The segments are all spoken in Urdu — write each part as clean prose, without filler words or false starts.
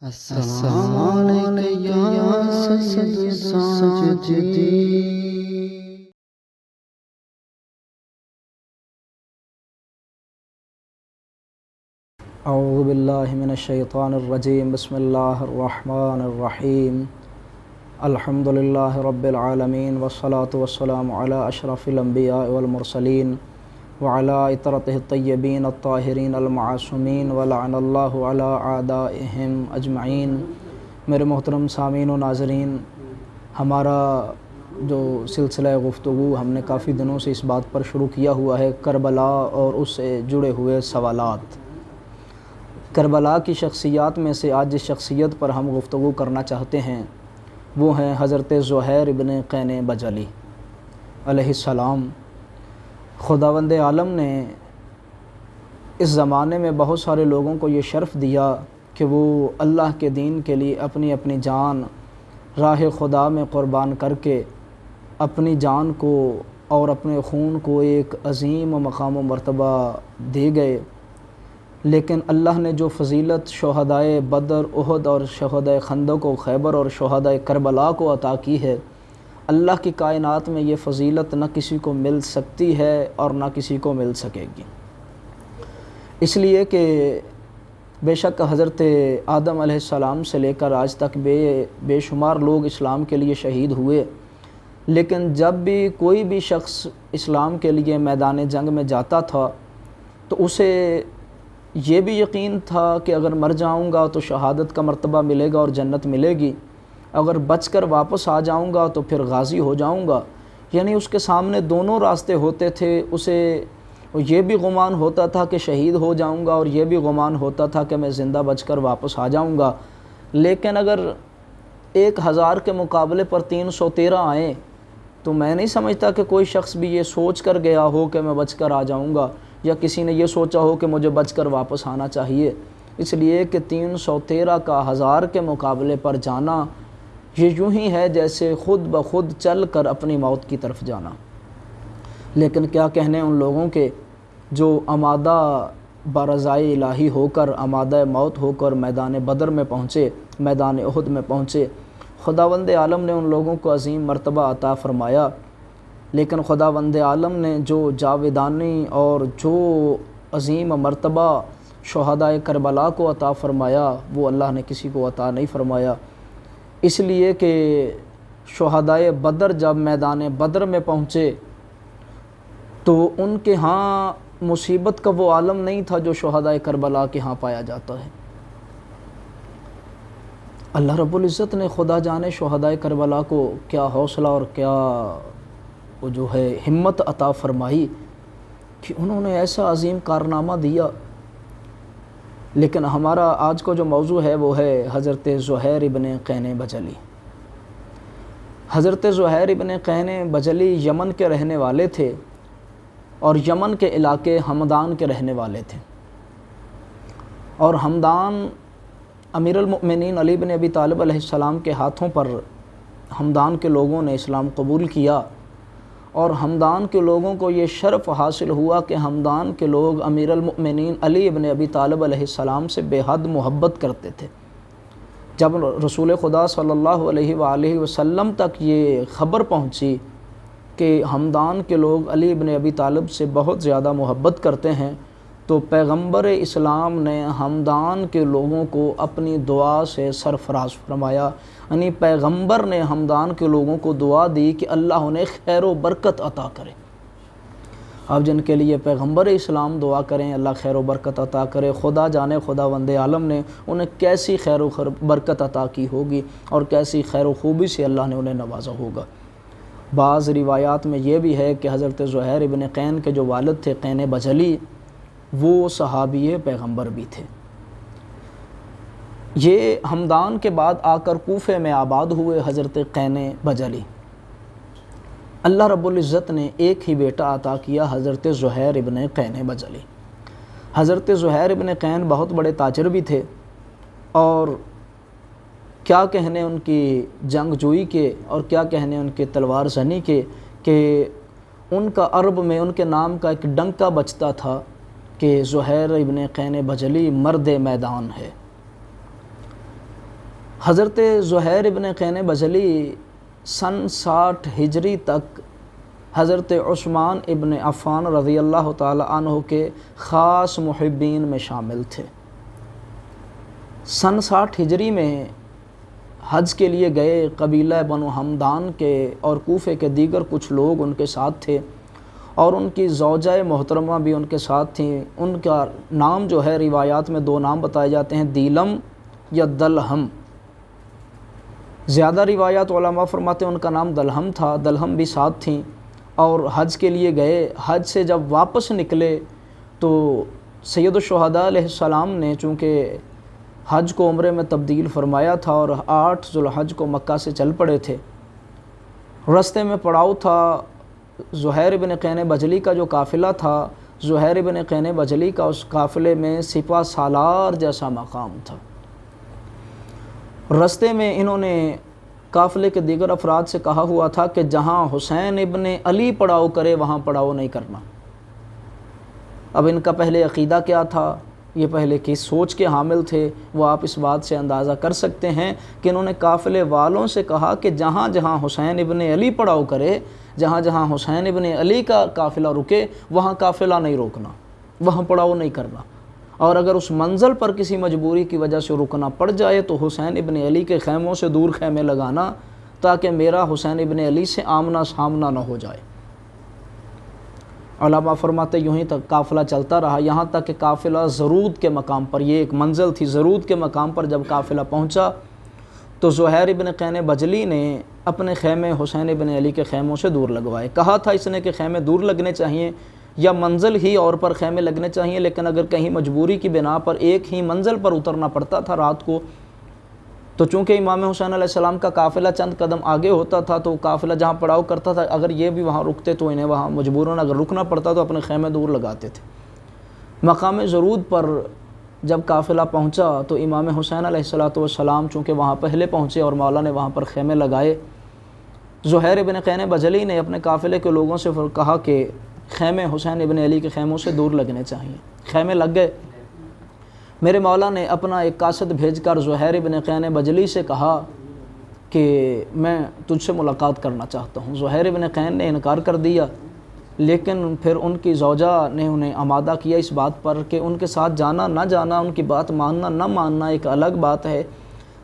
السلام علیکم یا سید ساجدین۔ اعوذ باللہ من الشیطان الرجیم، بسم اللہ الرحمن الرحیم، الحمد للہ رب العالمین، والصلاة والسلام علی اشرف الانبیاء والمرسلین وعلی اطرتہ الطیبین الطاہرین المعصومین، ولعن اللہ علی اعدائہم اجمعین۔ میرے محترم سامعین و ناظرین، ہمارا جو سلسلہ گفتگو ہم نے کافی دنوں سے اس بات پر شروع کیا ہوا ہے، کربلا اور اس سے جڑے ہوئے سوالات۔ کربلا کی شخصیات میں سے آج جس شخصیت پر ہم گفتگو کرنا چاہتے ہیں وہ ہیں حضرت زہیر ابن قین بجلی علیہ السلام۔ خداوند عالم نے اس زمانے میں بہت سارے لوگوں کو یہ شرف دیا کہ وہ اللہ کے دین کے لیے اپنی اپنی جان راہ خدا میں قربان کر کے اپنی جان کو اور اپنے خون کو ایک عظیم مقام و مرتبہ دے گئے، لیکن اللہ نے جو فضیلت شہدائے بدر، احد اور شہدائے خندق و خیبر اور شہدائے کربلا کو عطا کی ہے، اللہ کی کائنات میں یہ فضیلت نہ کسی کو مل سکتی ہے اور نہ کسی کو مل سکے گی۔ اس لیے کہ بے شک حضرت آدم علیہ السلام سے لے کر آج تک بے شمار لوگ اسلام کے لیے شہید ہوئے، لیکن جب بھی کوئی بھی شخص اسلام کے لیے میدان جنگ میں جاتا تھا تو اسے یہ بھی یقین تھا کہ اگر مر جاؤں گا تو شہادت کا مرتبہ ملے گا اور جنت ملے گی، اگر بچ کر واپس آ جاؤں گا تو پھر غازی ہو جاؤں گا۔ یعنی اس کے سامنے دونوں راستے ہوتے تھے، اسے یہ بھی گمان ہوتا تھا کہ شہید ہو جاؤں گا اور یہ بھی گمان ہوتا تھا کہ میں زندہ بچ کر واپس آ جاؤں گا۔ لیکن اگر 1000 کے مقابلے پر 313 آئیں تو میں نہیں سمجھتا کہ کوئی شخص بھی یہ سوچ کر گیا ہو کہ میں بچ کر آ جاؤں گا، یا کسی نے یہ سوچا ہو کہ مجھے بچ کر واپس آنا چاہیے، اس لیے کہ 313 کا 1000 کے مقابلے پر جانا یہ یوں ہی ہے جیسے خود بخود چل کر اپنی موت کی طرف جانا۔ لیکن کیا کہنے ان لوگوں کے جو آمادہ برضائے الہی ہو کر، آمادہ موت ہو کر میدان بدر میں پہنچے، میدان احد میں پہنچے۔ خداوند عالم نے ان لوگوں کو عظیم مرتبہ عطا فرمایا، لیکن خداوند عالم نے جو جاویدانی اور جو عظیم مرتبہ شہدائے کربلا کو عطا فرمایا وہ اللہ نے کسی کو عطا نہیں فرمایا، اس لیے کہ شہدائے بدر جب میدان بدر میں پہنچے تو ان کے ہاں مصیبت کا وہ عالم نہیں تھا جو شہدائے کربلا کے ہاں پایا جاتا ہے۔ اللہ رب العزت نے خدا جانے شہدائے کربلا کو کیا حوصلہ اور کیا وہ جو ہے ہمت عطا فرمائی کہ انہوں نے ایسا عظیم کارنامہ دیا۔ لیکن ہمارا آج کو جو موضوع ہے وہ ہے حضرت زہیر ابن قین بجلی۔ حضرت زہیر ابن قین بجلی یمن کے رہنے والے تھے اور یمن کے علاقے ہمدان کے رہنے والے تھے، اور ہمدان امیر المؤمنین علی بن ابی طالب علیہ السلام کے ہاتھوں پر ہمدان کے لوگوں نے اسلام قبول کیا، اور ہمدان کے لوگوں کو یہ شرف حاصل ہوا کہ ہمدان کے لوگ امیر المؤمنین علی بن ابی طالب علیہ السلام سے بے حد محبت کرتے تھے۔ جب رسول خدا صلی اللہ علیہ وآلہ وسلم تک یہ خبر پہنچی کہ ہمدان کے لوگ علی بن ابی طالب سے بہت زیادہ محبت کرتے ہیں، تو پیغمبر اسلام نے ہمدان کے لوگوں کو اپنی دعا سے سرفراز فرمایا، یعنی پیغمبر نے ہمدان کے لوگوں کو دعا دی کہ اللہ انہیں خیر و برکت عطا کرے۔ اب جن کے لیے پیغمبر اسلام دعا کریں اللہ خیر و برکت عطا کرے، خدا جانے خداوند عالم نے انہیں کیسی خیر و برکت عطا کی ہوگی اور کیسی خیر و خوبی سے اللہ نے انہیں نوازا ہوگا۔ بعض روایات میں یہ بھی ہے کہ حضرت زہیر ابن قین کے جو والد تھے قین بجلی، وہ صحابی پیغمبر بھی تھے۔ یہ ہمدان کے بعد آ کر کوفے میں آباد ہوئے حضرت قین بجلی۔ اللہ رب العزت نے ایک ہی بیٹا عطا کیا، حضرت زہیر ابن قین بجلی۔ حضرت زہیر ابن قین بہت بڑے تاجر بھی تھے، اور کیا کہنے ان کی جنگ جوئی کے اور کیا کہنے ان کے تلوار زنی کے کہ ان کا عرب میں ان کے نام کا ایک ڈنکا بجتا تھا کہ زہیر ابن قین بجلی مرد میدان ہے۔ حضرت زہیر ابن قین بجلی سن 60 ہجری تک حضرت عثمان ابن عفان رضی اللہ تعالی عنہ کے خاص محبین میں شامل تھے۔ سن 60 ہجری میں حج کے لیے گئے قبیلہ بنو ہمدان کے اور کوفے کے دیگر کچھ لوگ ان کے ساتھ تھے، اور ان کی زوجہ محترمہ بھی ان کے ساتھ تھیں۔ ان کا نام جو ہے روایات میں 2 نام بتائے جاتے ہیں، دیلم یا دلہم۔ زیادہ روایات علماء فرماتے ہیں ان کا نام دلہم تھا، دلہم بھی ساتھ تھیں، اور حج کے لیے گئے۔ حج سے جب واپس نکلے تو سید الشہداء علیہ السلام نے چونکہ حج کو عمرے میں تبدیل فرمایا تھا اور 8 ذوالحج کو مکہ سے چل پڑے تھے، رستے میں پڑاؤ تھا۔ زہیر بن قین بجلی کا جو قافلہ تھا، زہیر بن قین بجلی کا اس قافلے میں سپہ سالار جیسا مقام تھا۔ رستے میں انہوں نے قافلے کے دیگر افراد سے کہا ہوا تھا کہ جہاں حسین ابن علی پڑاؤ کرے وہاں پڑاؤ نہیں کرنا۔ اب ان کا پہلے عقیدہ کیا تھا، یہ پہلے کس سوچ کے حامل تھے، وہ آپ اس بات سے اندازہ کر سکتے ہیں کہ انہوں نے قافلے والوں سے کہا کہ جہاں جہاں حسین ابن علی پڑاؤ کرے، جہاں جہاں حسین ابن علی کا قافلہ رکے وہاں قافلہ نہیں روکنا، وہاں پڑاؤ نہیں کرنا، اور اگر اس منزل پر کسی مجبوری کی وجہ سے رکنا پڑ جائے تو حسین ابن علی کے خیموں سے دور خیمے لگانا تاکہ میرا حسین ابن علی سے آمنا سامنا نہ ہو جائے۔ علماء فرماتے یوں ہی تک قافلہ چلتا رہا، یہاں تک کہ قافلہ زرود کے مقام پر، یہ ایک منزل تھی، زرود کے مقام پر جب قافلہ پہنچا تو زہیر ابن قین بجلی نے اپنے خیمے حسین ابن علی کے خیموں سے دور لگوائے۔ کہا تھا اس نے کہ خیمے دور لگنے چاہیے یا منزل ہی اور پر خیمے لگنے چاہیے، لیکن اگر کہیں مجبوری کی بنا پر ایک ہی منزل پر اترنا پڑتا تھا رات کو، تو چونکہ امام حسین علیہ السلام کا قافلہ چند قدم آگے ہوتا تھا تو قافلہ جہاں پڑاؤ کرتا تھا اگر یہ بھی وہاں رکتے تو انہیں وہاں مجبوراً اگر رکنا پڑتا تو اپنے خیمے دور لگاتے تھے۔ مقام زرود پر جب قافلہ پہنچا تو امام حسین علیہ السلام چونکہ وہاں پہلے پہنچے اور مولا نے وہاں پر خیمے لگائے، زہیر ابن قین بجلی نے اپنے قافلے کے لوگوں سے کہا کہ خیمے حسین ابن علی کے خیموں سے دور لگنے چاہیے۔ خیمے لگ گئے۔ میرے مولا نے اپنا ایک قاصد بھیج کر زہیر ابن قین بجلی سے کہا کہ میں تجھ سے ملاقات کرنا چاہتا ہوں۔ زہیر ابن قین نے انکار کر دیا، لیکن پھر ان کی زوجہ نے انہیں آمادہ کیا اس بات پر کہ ان کے ساتھ جانا نہ جانا، ان کی بات ماننا نہ ماننا ایک الگ بات ہے،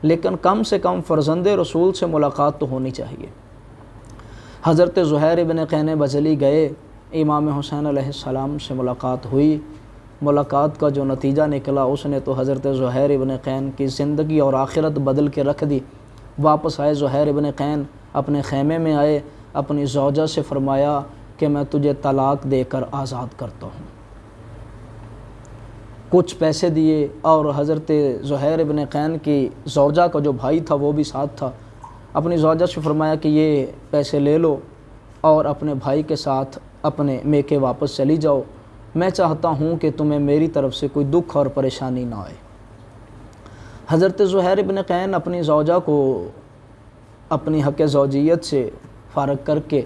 لیکن کم سے کم فرزند رسول سے ملاقات تو ہونی چاہیے۔ حضرت زہیر ابن قین بجلی گئے، امام حسین علیہ السلام سے ملاقات ہوئی۔ ملاقات کا جو نتیجہ نکلا اس نے تو حضرت زہیر ابن قین کی زندگی اور آخرت بدل کے رکھ دی۔ واپس آئے زہیر ابن قین، اپنے خیمے میں آئے، اپنی زوجہ سے فرمایا کہ میں تجھے طلاق دے کر آزاد کرتا ہوں۔ کچھ پیسے دیے، اور حضرت زہیر ابن قین کی زوجہ کا جو بھائی تھا وہ بھی ساتھ تھا، اپنی زوجہ سے فرمایا کہ یہ پیسے لے لو اور اپنے بھائی کے ساتھ اپنے میکے واپس چلی جاؤ، میں چاہتا ہوں کہ تمہیں میری طرف سے کوئی دکھ اور پریشانی نہ آئے۔ حضرت زہیر ابن قین اپنی زوجہ کو اپنی حق زوجیت سے فارغ کر کے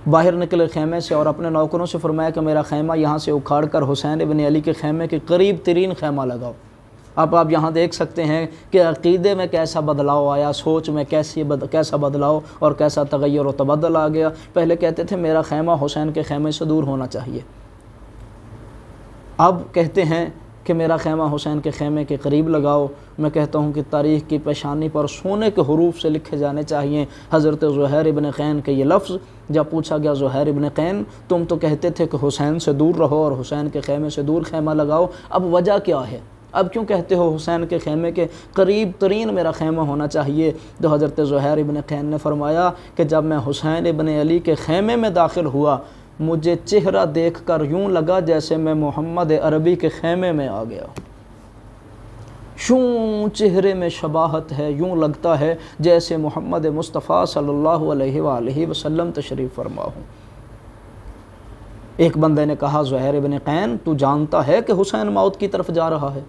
باہر نکلے خیمے سے اور اپنے نوکروں سے فرمایا کہ میرا خیمہ یہاں سے اکھاڑ کر حسین ابن علی کے خیمے کے قریب ترین خیمہ لگاؤ۔ اب آپ یہاں دیکھ سکتے ہیں کہ عقیدے میں کیسا بدلاؤ آیا، سوچ میں کیسا بدلاؤ اور کیسا تغیر و تبدل آ گیا۔ پہلے کہتے تھے میرا خیمہ حسین کے خیمے سے دور ہونا چاہیے، اب کہتے ہیں کہ میرا خیمہ حسین کے خیمے کے قریب لگاؤ۔ میں کہتا ہوں کہ تاریخ کی پیشانی پر سونے کے حروف سے لکھے جانے چاہیے حضرت زہیر ابن قین کے یہ لفظ۔ جب پوچھا گیا زہیر ابن قین تم تو کہتے تھے کہ حسین سے دور رہو اور حسین کے خیمے سے دور خیمہ لگاؤ، اب وجہ کیا ہے؟ اب کیوں کہتے ہو حسین کے خیمے کے قریب ترین میرا خیمہ ہونا چاہیے؟ تو حضرت زہیر ابن قین نے فرمایا کہ جب میں حسین ابن علی کے خیمے میں داخل ہوا مجھے چہرہ دیکھ کر یوں لگا جیسے میں محمد عربی کے خیمے میں آ گیا۔ یوں چہرے میں شباہت ہے، یوں لگتا ہے جیسے محمد مصطفیٰ صلی اللہ علیہ وآلہ وسلم تشریف فرما ہوں۔ ایک بندے نے کہا زہیر ابن قین تو جانتا ہے کہ حسین موت کی طرف جا رہا ہے؟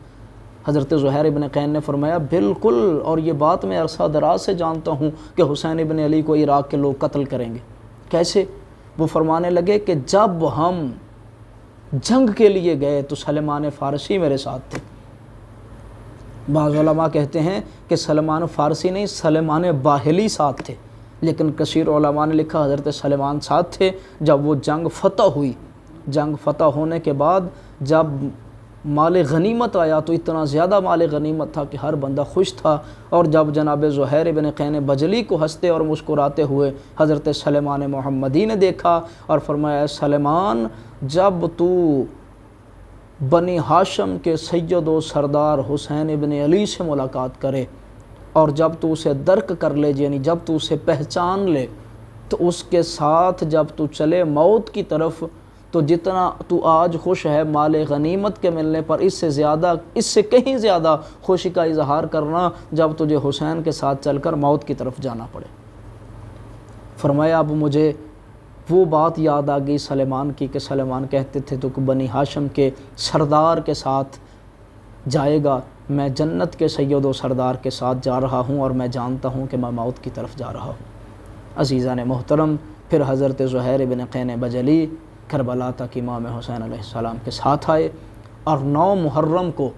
حضرت زہیر ابن قین نے فرمایا بالکل، اور یہ بات میں عرصہ دراز سے جانتا ہوں کہ حسین ابن علی کو عراق کے لوگ قتل کریں گے۔ کیسے؟ وہ فرمانے لگے کہ جب ہم جنگ کے لیے گئے تو سلمان فارسی میرے ساتھ تھے، بعض علماء کہتے ہیں کہ سلمان فارسی نہیں، سلیمان باہلی ساتھ تھے، لیکن کثیر علماء نے لکھا حضرت سلیمان ساتھ تھے جب وہ جنگ فتح ہوئی۔ جنگ فتح ہونے کے بعد جب مال غنیمت آیا تو اتنا زیادہ مال غنیمت تھا کہ ہر بندہ خوش تھا، اور جب جناب زہیر بن قین بجلی کو ہنستے اور مسکراتے ہوئے حضرت سلیمان محمدی نے دیکھا اور فرمایا، اے سلیمان، جب تو بنی ہاشم کے سید و سردار حسین ابن علی سے ملاقات کرے اور جب تو اسے درک کر لے، یعنی جب تو اسے پہچان لے، تو اس کے ساتھ جب تو چلے موت کی طرف، تو جتنا تو آج خوش ہے مال غنیمت کے ملنے پر، اس سے کہیں زیادہ خوشی کا اظہار کرنا جب تجھے حسین کے ساتھ چل کر موت کی طرف جانا پڑے۔ فرمایا اب مجھے وہ بات یاد آ گئی سلیمان کی کہ سلیمان کہتے تھے تو کہ بنی ہاشم کے سردار کے ساتھ جائے گا، میں جنت کے سید و سردار کے ساتھ جا رہا ہوں اور میں جانتا ہوں کہ میں موت کی طرف جا رہا ہوں۔ عزیزان محترم، پھر حضرت زہیر بن قین بجلی کربلا تک امام حسین علیہ السلام کے ساتھ آئے، اور 9 محرم کو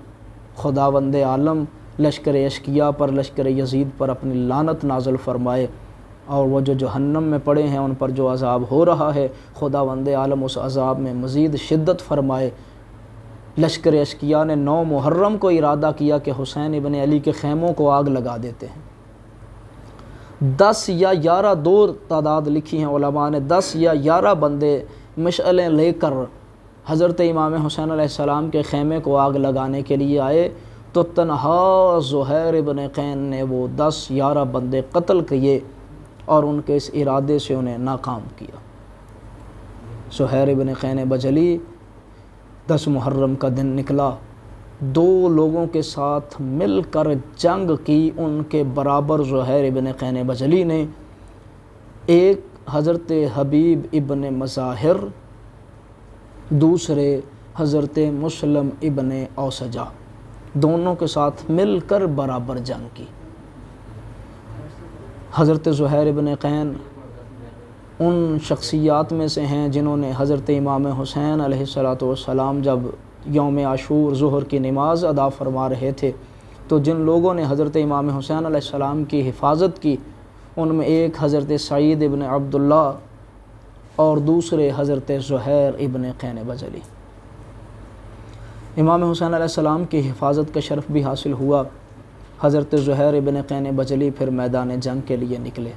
خداوند عالم لشکر اشقیاء پر، لشکر یزید پر اپنی لعنت نازل فرمائے، اور وہ جو جہنم میں پڑے ہیں ان پر جو عذاب ہو رہا ہے، خداوند عالم اس عذاب میں مزید شدت فرمائے۔ لشکر اشقیاء نے 9 محرم کو ارادہ کیا کہ حسین ابن علی کے خیموں کو آگ لگا دیتے ہیں۔ 10 یا 11 دو تعداد لکھی ہیں علماء نے، 10 یا 11 بندے مشعلیں لے کر حضرت امام حسین علیہ السلام کے خیمے کو آگ لگانے کے لیے آئے، تو تنہا زہیر ابن قین نے وہ 10-11 بندے قتل کیے اور ان کے اس ارادے سے انہیں ناکام کیا۔ زہیر ابن قین بجلی 10 محرم کا دن نکلا، 2 لوگوں کے ساتھ مل کر جنگ کی ان کے برابر زہیر ابن قین بجلی نے، ایک حضرت حبیب ابن مظاہر، دوسرے حضرت مسلم ابن اوسجہ، دونوں کے ساتھ مل کر برابر جنگ کی۔ حضرت زہیر ابن قین ان شخصیات میں سے ہیں جنہوں نے حضرت امام حسین علیہ السلام جب یوم عاشور ظہر کی نماز ادا فرما رہے تھے تو جن لوگوں نے حضرت امام حسین علیہ السلام کی حفاظت کی، ان میں ایک حضرت سعید ابن عبداللہ اور دوسرے حضرت زہیر ابن قین بجلی۔ امام حسین علیہ السلام کی حفاظت کا شرف بھی حاصل ہوا۔ حضرت زہیر ابن قین بجلی پھر میدان جنگ کے لیے نکلے۔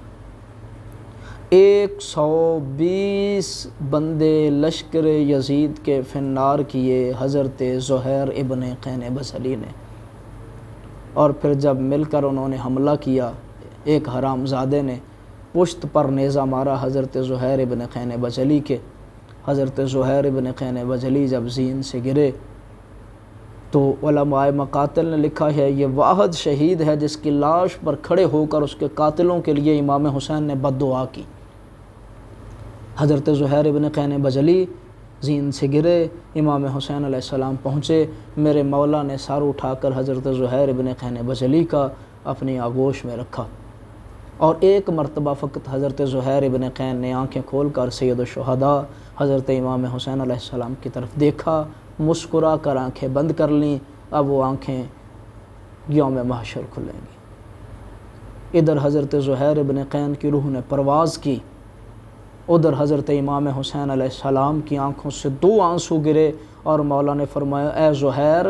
120 بندے لشکر یزید کے فنار کیے حضرت زہیر ابن قین بجلی نے، اور پھر جب مل کر انہوں نے حملہ کیا، ایک حرام زادے نے پشت پر نیزہ مارا حضرت زہیر ابن قین بجلی کے۔ حضرت زہیر ابن قین بجلی جب زین سے گرے تو علماء مقاتل نے لکھا ہے یہ واحد شہید ہے جس کی لاش پر کھڑے ہو کر اس کے قاتلوں کے لیے امام حسین نے بد دعا کی۔ حضرت زہیر ابن قین بجلی زین سے گرے، امام حسین علیہ السلام پہنچے، میرے مولا نے سر اٹھا کر حضرت زہیر ابن قین بجلی کا اپنی آغوش میں رکھا، اور ایک مرتبہ فقط حضرت زہیر ابن قین نے آنکھیں کھول کر سید الشہداء حضرت امام حسین علیہ السلام کی طرف دیکھا، مسکرا کر آنکھیں بند کر لیں۔ اب وہ آنکھیں یوم محشر کھلیں گی۔ ادھر حضرت زہیر ابن قین کی روح نے پرواز کی، ادھر حضرت امام حسین علیہ السلام کی آنکھوں سے 2 آنسو گرے، اور مولا نے فرمایا، اے زہیر،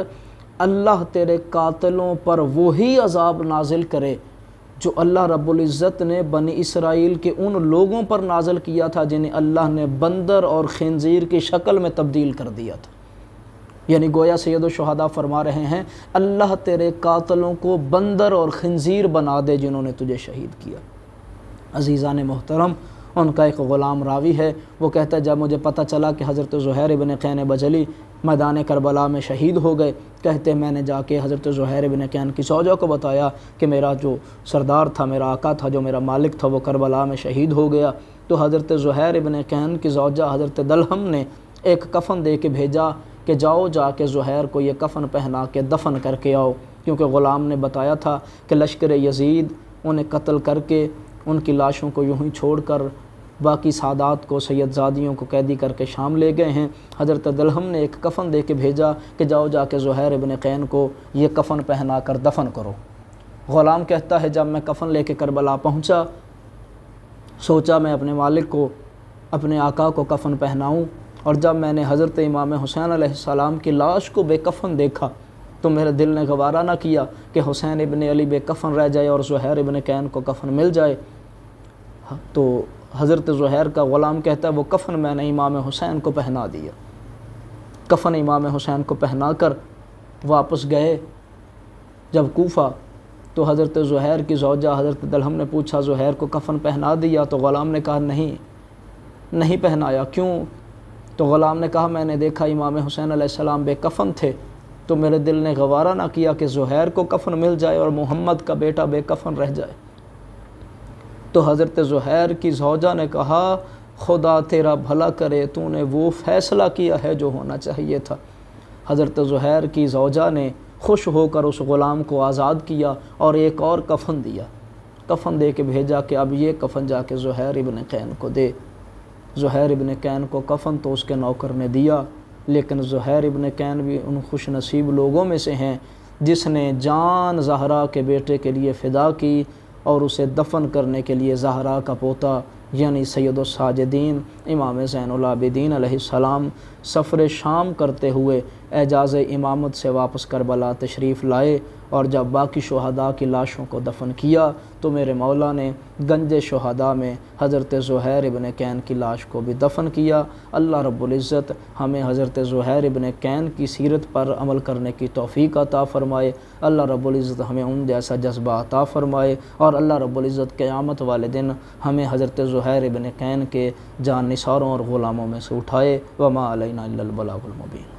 اللہ تیرے قاتلوں پر وہی عذاب نازل کرے جو اللہ رب العزت نے بنی اسرائیل کے ان لوگوں پر نازل کیا تھا جنہیں اللہ نے بندر اور خنزیر کی شکل میں تبدیل کر دیا تھا۔ یعنی گویا سید الشہداء فرما رہے ہیں، اللہ تیرے قاتلوں کو بندر اور خنزیر بنا دے جنہوں نے تجھے شہید کیا۔ عزیزان محترم، ان کا ایک غلام راوی ہے، وہ کہتا ہے جب مجھے پتہ چلا کہ حضرت زہیر ابن قین بجلی میدان کربلا میں شہید ہو گئے، کہتے میں نے جا کے حضرت زہیر ابن قین کی زوجہ کو بتایا کہ میرا جو سردار تھا، میرا آقا تھا، جو میرا مالک تھا، وہ کربلا میں شہید ہو گیا۔ تو حضرت زہیر ابن قین کی زوجہ حضرت دلہم نے ایک کفن دے کے بھیجا کہ جاؤ جا کے زہیر کو یہ کفن پہنا کے دفن کر کے آؤ، کیونکہ غلام نے بتایا تھا کہ لشکر یزید انہیں قتل کر کے ان کی لاشوں کو یوں ہی چھوڑ کر باقی سادات کو، سید زادیوں کو قیدی کر کے شام لے گئے ہیں۔ حضرت دلہم نے ایک کفن دے کے بھیجا کہ جاؤ جا کے زہیر ابن قین کو یہ کفن پہنا کر دفن کرو۔ غلام کہتا ہے جب میں کفن لے کے کربلا پہنچا، سوچا میں اپنے مالک کو، اپنے آقا کو کفن پہناؤں، اور جب میں نے حضرت امام حسین علیہ السلام کی لاش کو بے کفن دیکھا تو میرے دل نے گوارا نہ کیا کہ حسین ابن علی بے کفن رہ جائے اور زہیر ابن قین کو کفن مل جائے۔ تو حضرت زہیر کا غلام کہتا ہے وہ کفن میں نے امام حسین کو پہنا دیا۔ کفن امام حسین کو پہنا کر واپس گئے جب کوفہ، تو حضرت زہیر کی زوجہ حضرت دلہم نے پوچھا زہیر کو کفن پہنا دیا؟ تو غلام نے کہا نہیں پہنایا۔ کیوں؟ تو غلام نے کہا میں نے دیکھا امام حسین علیہ السلام بے کفن تھے، تو میرے دل نے گوارا نہ کیا کہ زہیر کو کفن مل جائے اور محمد کا بیٹا بے کفن رہ جائے۔ تو حضرت زہیر کی زوجہ نے کہا خدا تیرا بھلا کرے، تو نے وہ فیصلہ کیا ہے جو ہونا چاہیے تھا۔ حضرت زہیر کی زوجہ نے خوش ہو کر اس غلام کو آزاد کیا اور ایک اور کفن دیا، کفن دے کے بھیجا کہ اب یہ کفن جا کے زہیر ابن قین کو دے۔ زہیر ابن قین کو کفن تو اس کے نوکر نے دیا، لیکن زہیر ابن قین بھی ان خوش نصیب لوگوں میں سے ہیں جس نے جان زہرا کے بیٹے کے لیے فدا کی اور اسے دفن کرنے کے لیے زہرا کا پوتا یعنی سید الساجدین امام زین العابدین علیہ السلام سفر شام کرتے ہوئے اعجاز امامت سے واپس کربلا تشریف لائے، اور جب باقی شہداء کی لاشوں کو دفن کیا تو میرے مولا نے گنج شہداء میں حضرت زہیر ابن قین کی لاش کو بھی دفن کیا۔ اللہ رب العزت ہمیں حضرت زہیر ابن قین کی سیرت پر عمل کرنے کی توفیق عطا فرمائے۔ اللہ رب العزت ہمیں ان جیسا جذبہ عطا فرمائے، اور اللہ رب العزت قیامت والے دن ہمیں حضرت زہیر ابن قین کے جان نثاروں اور غلاموں میں سے اٹھائے۔ وما علینا الا البلاغ المبین۔